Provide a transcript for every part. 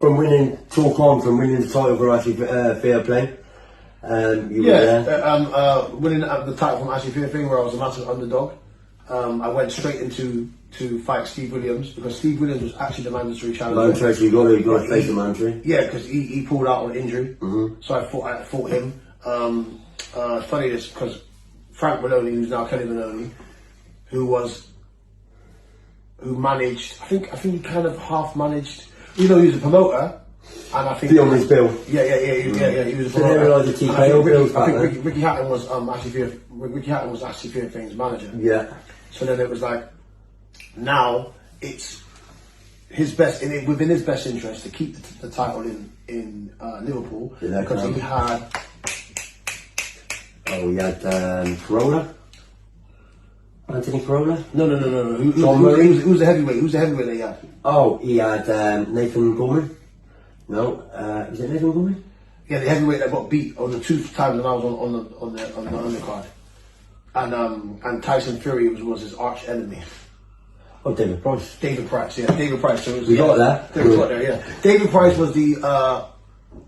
from winning the title for Ashley Fair Play. You were there. Winning the title from Ashley Fair Play, where I was a massive underdog. I went straight into to fight Steve Williams because Steve Williams was actually the mandatory challenger. Mandatory, you got to face the mandatory. Yeah, because he pulled out on injury, so I fought him. Funny this because Frank Maloney, who's now Kelly Maloney, who managed. I think he kind of half managed. You know, he was a promoter, and I think he on his bill. Yeah. He was a promoter. I think Ricky Hatton was actually Fear Fame's manager. Yeah. So then it was like, now it's within his best interest to keep the title in Liverpool because he had. Oh, he had Corolla. Anthony Corolla? No. Who was the heavyweight? Who's the heavyweight that he had? Oh, he had Nathan Gorman. No, is it Nathan Gorman? Yeah, the heavyweight that got beat on the 2 times when I was on the undercard. And Tyson Fury was his arch enemy. Oh, David Price. David Price, yeah, David Price. So we got that. David Price was the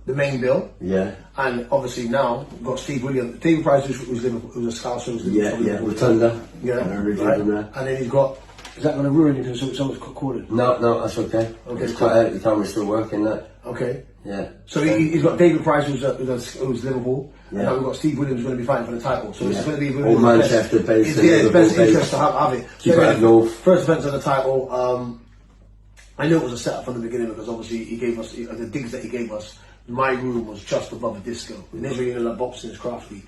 main bill. Yeah. And obviously now we've got Steve Williams. David Price was Liverpool, was a Scouser. Yeah, Rotunda. Yeah, right. And then he's got. Is that going to ruin you because someone's called? No, that's okay. Okay, the camera's still working. That. Okay. Yeah. So he's got David Price, who's Liverpool, and now we've got Steve Williams who's going to be fighting for the title. So it's going to be all Manchester based. His best interest to have it. So first defence of the title. I knew it was a setup from the beginning because obviously he gave us the digs that he gave us. My room was just above a disco. In Israel, you know, like boxing is crafty.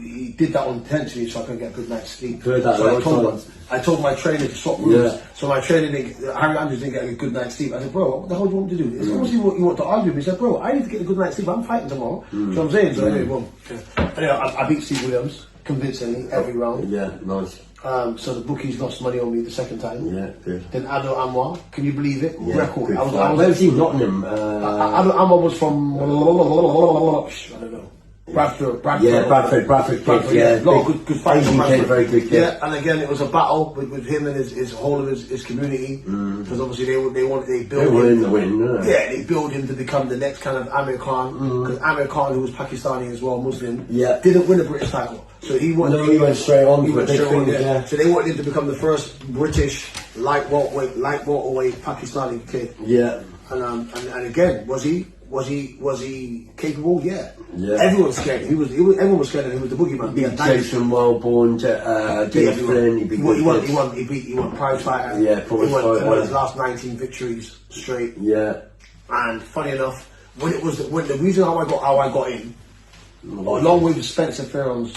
He did that intentionally so I couldn't get a good night's sleep. I told my trainer to swap rooms. So my trainer, Harry Andrews, didn't get a good night's sleep. I said, bro, what the hell do you want me to do? It's obviously what you want to argue with me. He said, bro, I need to get a good night's sleep. I'm fighting tomorrow. You know what I'm saying? So anyway, boom. Anyway, I beat Steve Williams convincingly every round. Yeah, nice. So the bookies lost money on me the second time. Yeah, good. Then Ado Anwar, can you believe it? Yeah, Record. Where was he? Nottingham. Ado Anwar was from I don't know. Bradford. Yeah, Bradford kid. Yeah, good fight. Very good kid. Yeah, and again it was a battle with him and his whole of his community because obviously they built him. To win. Yeah, they built him to become the next kind of Amir Khan because Amir Khan, who was Pakistani as well, Muslim, didn't win a British title. So he went straight on. So they wanted him to become the first British light welterweight Pakistani kid. Yeah. And again, was he capable? Yeah. Everyone was scared. Everyone was scared of him. He was the boogeyman. He beat Jason Wellborn, Dave Flynn. He won Pride Fighter. Yeah, Pride Fighter. He won his last 19 victories straight. Yeah. And funny enough, when the reason how I got in, along with Spencer Farron's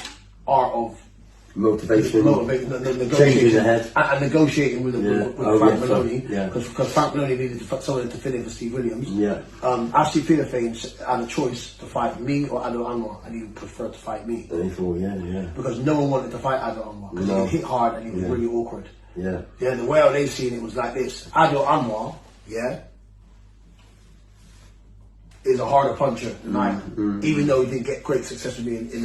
art of motivation, negotiating and negotiating with Frank Maloney, because Frank Maloney needed someone to fill in for Steve Williams. Yeah. Ashley Fear Fame had a choice to fight me or Ado Anwar, and he preferred to fight me. Because no one wanted to fight Ado Anwar because he hit hard and he was really awkward. Yeah. Yeah. The way how they seen it was like this: Ado Anwar, is a harder puncher than I am, even though he didn't get great success with me in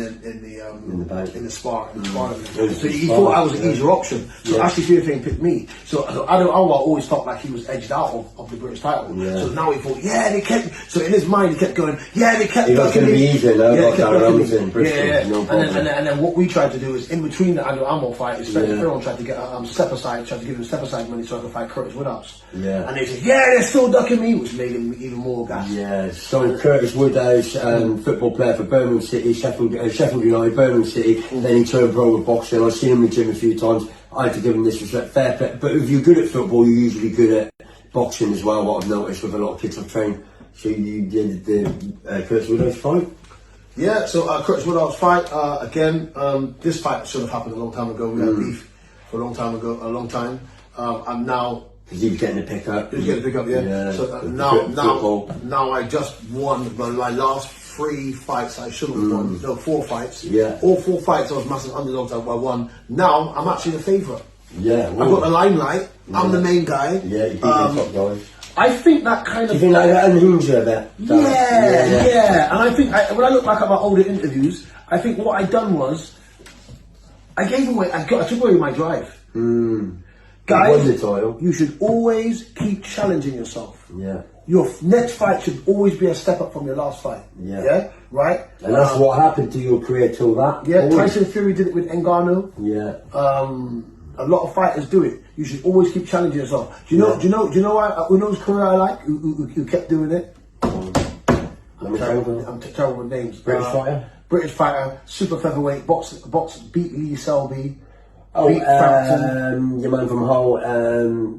the spar. So he thought I was an easier option. So Ashley Fear Fame picked me. So Ado Anwar always felt like he was edged out of the British title. Yeah. So now he thought, they kept. So in his mind, he kept going, they kept. It was going to be easier, no? And then what we tried to do is in between the Ado Anwar fight, is Spencer Farron tried to get step aside, tried to give him step aside money so I could fight Curtis Woodhouse. Yeah. And they said, they're still ducking me, which made him even more gas. Yeah. So Curtis Woodhouse, football player for Birmingham City, Sheffield United, Birmingham City. Then he turned pro with boxing. I've seen him in the gym a few times. I had to give him this respect, fair play. But if you're good at football, you're usually good at boxing as well. What I've noticed with a lot of kids I've trained. So you did the Curtis Woodhouse fight. Yeah. So Curtis Woodhouse fight again. This fight should have happened a long time ago. We had beef for a long time. I'm now. Because he was getting the pickup. He was getting the pickup, yeah. So now I just won my last 3 fights. I should have won. No, 4 fights. Yeah. All 4 fights I was massive underdogs. I won. Now I'm actually the favourite. Yeah. I've got the limelight. I'm the main guy. Yeah. You beat the top guys. I think that kind of. Do you think that unhinged you a bit? Yeah. And I think when I look back at my older interviews, I think what I done was I gave away. I took away my drive. Guys, you should always keep challenging yourself. Yeah. your next fight should always be a step up from your last fight. Yeah. Right? And that's what happened to your career till that. Yeah, always. Tyson Fury did it with Ngannou. Yeah. A lot of fighters do it. You should always keep challenging yourself. Do you know? Do you know whose career I like? Who kept doing it? I'm terrible with names. British fighter. British fighter, super featherweight, box beat Lee Selby. Oh, beat Frampton. your man from Hull,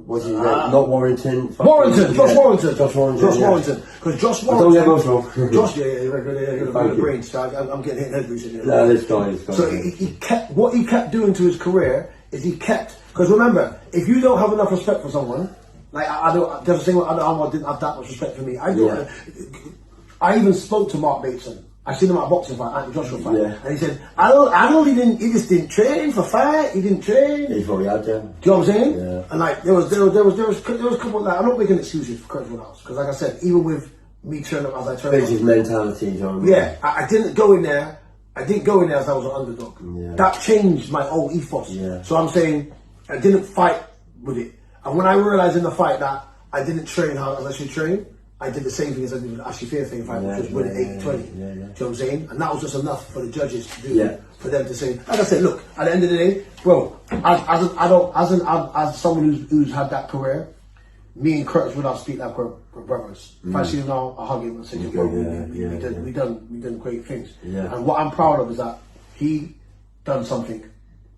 what's his name? Not Warrington. Warrington, Josh Warrington. Josh Warrington. Because Josh Warrington. Don't get those wrong. Josh, yeah, brains. So I'm getting hit head recently. No, this guy. So he kept what he kept doing to his career is he kept, because remember, if you don't have enough respect for someone, like I don't, there's a thing I didn't have that much respect for me. I even spoke to Mark Bateson. I seen him at a boxing fight, anti-Joshua fight, and he said, he just didn't train for fight. He didn't train. He's probably out there. Do you know what I'm saying? Yeah. And like there was a couple of, like, I'm not making excuses for Curtis Woodhouse, because like I said, even with me turning up as I turned up, It's his mentality, you know what I mean? yeah, I didn't go in there. I didn't go in there as I was an underdog. Yeah. That changed my whole ethos. Yeah. So I'm saying I didn't fight with it. And when I realised in the fight that I didn't train how I should train, I did the same thing as I did with the Ashley Fairfield fight, which was winning 80-20. Yeah. Do you know what I'm saying? And that was just enough for the judges to do. Yeah. For them to say, like I said, look, at the end of the day, bro, as someone who's had that career, me and Curtis would not speak like we're brothers. If I see him now, I hug him and say, bro, we done great things. Yeah. And what I'm proud of is that he done something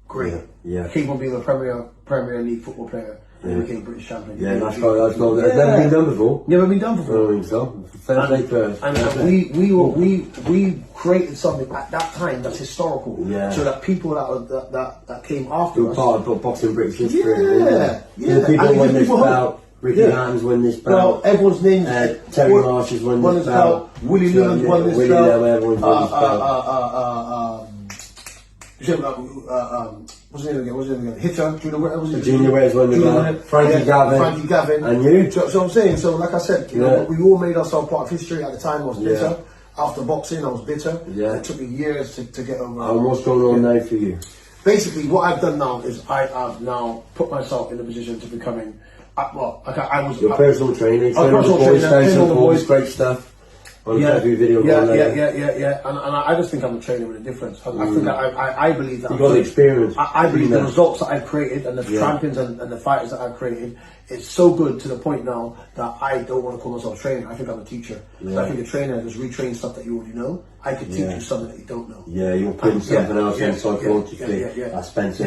great. Yeah. Came from being a Premier League football player and became British champion. Yeah, that's never been done before. Never been done before. I don't think so. Fair play to us. And we created something at that time that's historical. Yeah. So that people that came after You're us. part of boxing British history. Yeah. The people And win this people bout. Ricky Hatton's won this bout. Well, everyone's names. Terry Marsh has won this bout. Willie Leonard's won this Willie bout. Leonard, everyone's won this bout. What's his name again? Hitter, Junior Ware's won the bout. Frankie Gavin. And you? So I'm saying, so like I said, you know, we all made ourselves part of history. At the time, I was bitter. After boxing, I was bitter. Yeah. It took me years to get over. And what's going on now for you? Basically, what I've done now is I have now put myself in a position to becoming, I was Your personal trainer, personal trainer, great stuff. On every video. And I just think I'm a trainer with a difference. I believe that you've got the experience. I believe the results that I've created and the champions and the fighters that I've created, it's so good to the point now that I don't want to call myself a trainer. I think I'm a teacher. So I think a trainer just retrain stuff that you already know. I could teach you something that you don't know. Yeah, you're putting something else in psychologically. I spent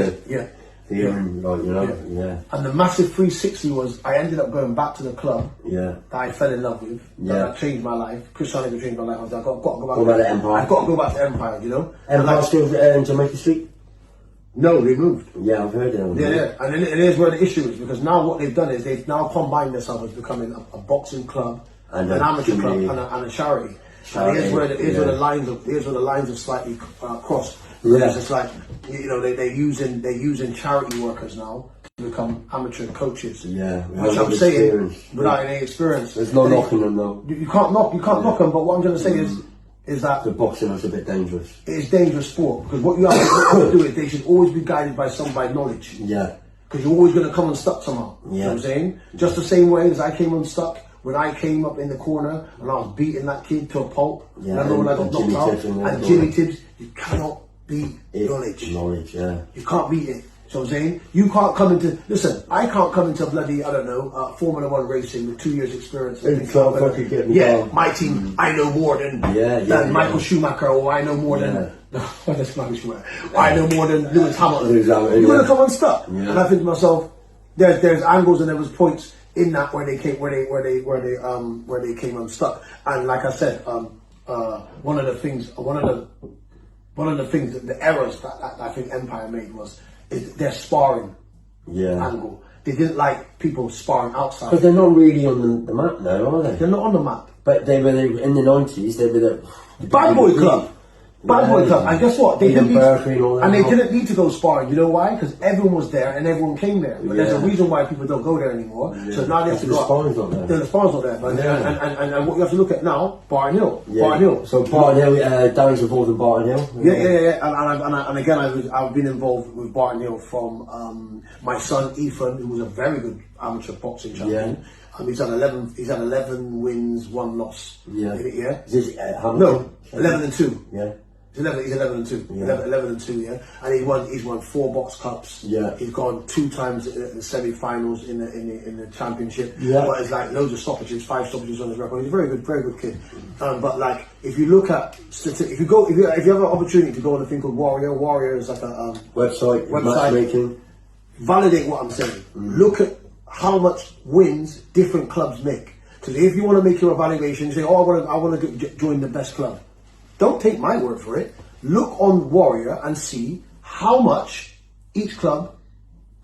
theory, like, you know, And the massive 360 was I ended up going back to the club that I fell in love with. That changed my life. Christianity changed my life. I was like, I've got to go back to Empire. I've got to go back to Empire, you know. Empire still in Jamaica Street? No, they moved. Yeah, I've heard it. Yeah. And here's where the issue is, because now what they've done is they've now combined themselves as becoming a boxing club, and an amateur club, and a charity. And here's where the lines have slightly crossed. Yeah. It's just like, you know, they're using charity workers now to become amateur coaches. Yeah, which I'm saying without any experience. There's no knocking them though. You can't knock them. But what I'm going to say is that the boxing is a bit dangerous. It is dangerous sport, because what you have to do is they should always be guided by knowledge. Yeah. Because you're always going to come unstuck somehow. Yeah. You know what I'm saying? Just the same way as I came unstuck when I came up in the corner and I was beating that kid to a pulp. Yeah. And when I got knocked out. And Jimmy Tibbs, you cannot beat knowledge. Knowledge, yeah. You can't beat it. So I'm saying, you can't come into, listen, I can't come into bloody, I don't know, Formula One racing with 2 years experience. My team, I know more than Michael Schumacher, or I know more than, I know more than Lewis Hamilton. You're going to come unstuck. Yeah. And I think to myself, there's angles and there was points in that where they came unstuck. And like I said, one of the things, the errors that I think Empire made is their sparring angle. They didn't like people sparring outside. Because they're not really on the map now, are they? They're not on the map. But they were in the 90s, they were the Bad Boy Club. Bad Boy Club. And guess what? They didn't need to go sparring. You know why? Because everyone was there and everyone came there. But there's a reason why people don't go there anymore. Yeah. So now they have to go. The sparring's not there. The sparring's not there. But and what you have to look at now, Barton Hill. Yeah. Barton Hill. So Barton Hill, Darren's involved in Barton Hill. Yeah. And again, I've been involved with Barton Hill from my son Ethan, who was a very good amateur boxing champion. He's had 11. He's had 11 wins, 1 loss. Yeah. Yeah. Is this, how many? No, 11 and 2. Yeah. He's 11 and 2. Yeah. 11 and 2, yeah. And he's won 4 box cups. Yeah. He's gone 2 times in the semi-finals in the championship. Yeah. But it's like loads of stoppages, 5 stoppages on his record. He's a very good kid. But like, if you look at if you have an opportunity to go on a thing called Warrior is like a Website. Matchmaking. Validate what I'm saying. Look at how much wins different clubs make. Because if you want to make your evaluation, you say, "Oh, I want to join the best club." Don't take my word for it. Look on Warrior and see how much each club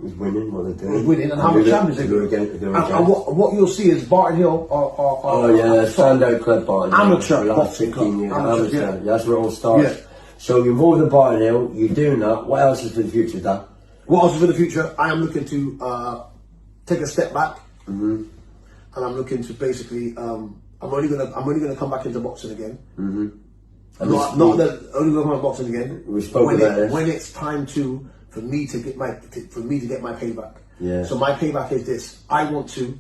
is winning, what they're doing. And how much champions they do. And what you'll see is Barton Hill are standout club Barton Hill. Amateur boxing club. Amateur. Yeah, that's where it all starts. Yeah. So you're more than Barton Hill, you're doing that. What else is for the future, Dan? What else is for the future? I am looking to take a step back, and I'm looking to basically. I'm only gonna come back into boxing again. Not that only gonna come back boxing again. We spoke about this. When it's time for me to get my payback. Yeah. So my payback is this: I want to,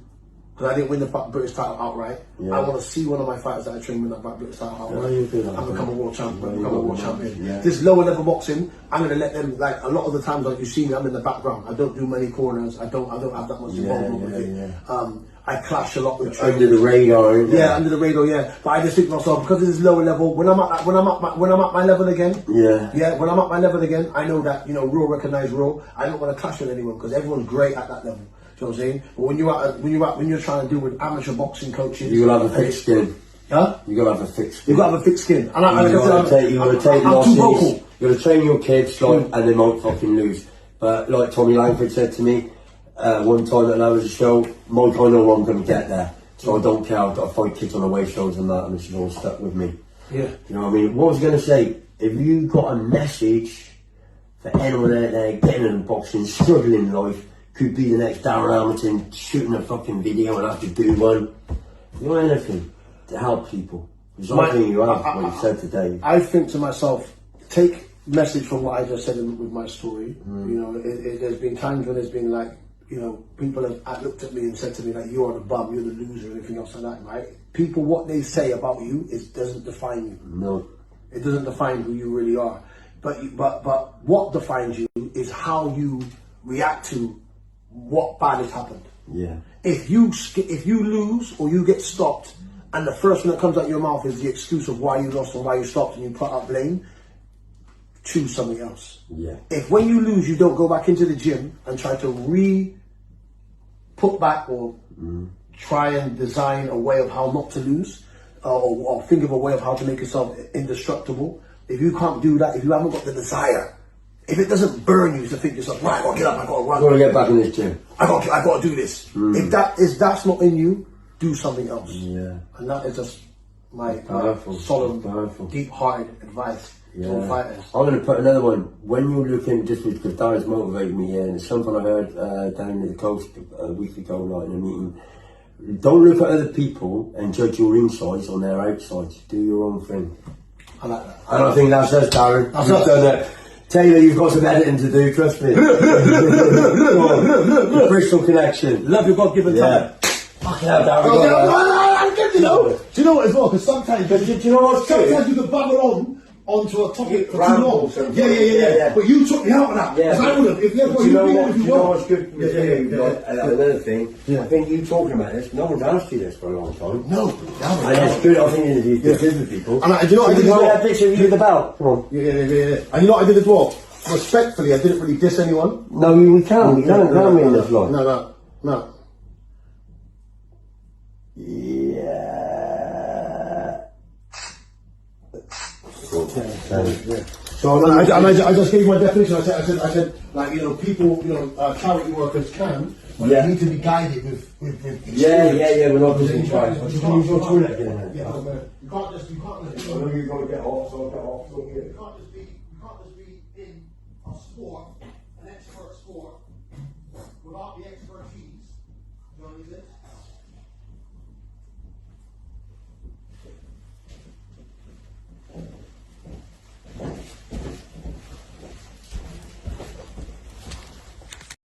because I didn't win the British title outright. Yeah. I want to see one of my fighters that I trained win that British title outright and become a world champion. Yeah. This lower level boxing, I'm gonna let them. Like a lot of the times, like you see me, I'm in the background. I don't do many corners. I don't have that much involvement with it. I clash a lot with under the radar. Yeah, under the radar. Yeah, but I just think to myself, because it is lower level. When I'm at my level again. Yeah. When I'm at my level again, I know that raw recognise raw. I don't want to clash with anyone because everyone's great at that level. Do you know what I'm saying? But when you're trying to deal with amateur boxing coaches, you will have a thick skin. Huh? You gotta have a thick skin. You gotta have a thick skin. And I'm too vocal. You gotta train your kids, and they won't fucking lose. But like Tommy Langford said to me one time that I was a show, Mike, I know I'm gonna get there, so I don't care. I've got to fight kids on the way shows and that, and this is all stuck with me. Yeah. You know what I mean? What was I gonna say? If you got a message for anyone out there getting into boxing, struggling in life, could be the next Darren Hamilton shooting a fucking video and have to do one. You know anything to help people? Because I think you have what you said today. I think to myself, take message from what I just said with my story. There's been times when there's been like, people have looked at me and said to me like, you're the bum, you're the loser, and everything else like that, right? People, what they say about you doesn't define you. No. It doesn't define who you really are. But what defines you is how you react to what bad has happened. Yeah. If you lose or you get stopped, and the first thing that comes out of your mouth is the excuse of why you lost or why you stopped, and you put out blame, choose something else. Yeah. If when you lose, you don't go back into the gym and try to put back or try and design a way of how not to lose, or think of a way of how to make yourself indestructible. If you can't do that, if you haven't got the desire, if it doesn't burn you to think to yourself, right, I gotta get up, I gotta run, I gotta get back in this gym, I gotta do this. If that's not in you, do something else. Yeah. And that is just my powerful, deep-hearted advice to all fighters. I'm going to put another one. When you're looking, just because Darren's motivated me here, and it's something I heard down at the coast a week ago, like in a meeting. Don't look at other people and judge your insides on their outsides. Do your own thing. I like that. And I think that's us, Darren. You've done it. Taylor, you've got some editing to do, trust me. Bristol connection. Love your God-given talent. Fucking hell, Darren. Do you know what as well? Because sometimes, do you know what? Sometimes you can babble onto a topic for too long. Yeah. But you took me out of that. Yeah. I would have. If you Do you know what's good with you? you? Another thing, I think you talking about this, no one's asked you this for a long time. No. And it's good, I think, interviews with people. And do you know what I did as well? that picture of you with the belt? Come on. Yeah. And you know what I did as well? Respectfully, I didn't really diss anyone. No, we can't. We can't we in this life? No. Yeah. So I just gave my definition. I said, like, people, charity workers can, but they need to be guided with Yeah. We're not just trying. You can't just. You can't let it go. You've got to get off, so I'll get off. You can't just be in a sport, an expert sport, without the expertise. Do you know what I mean?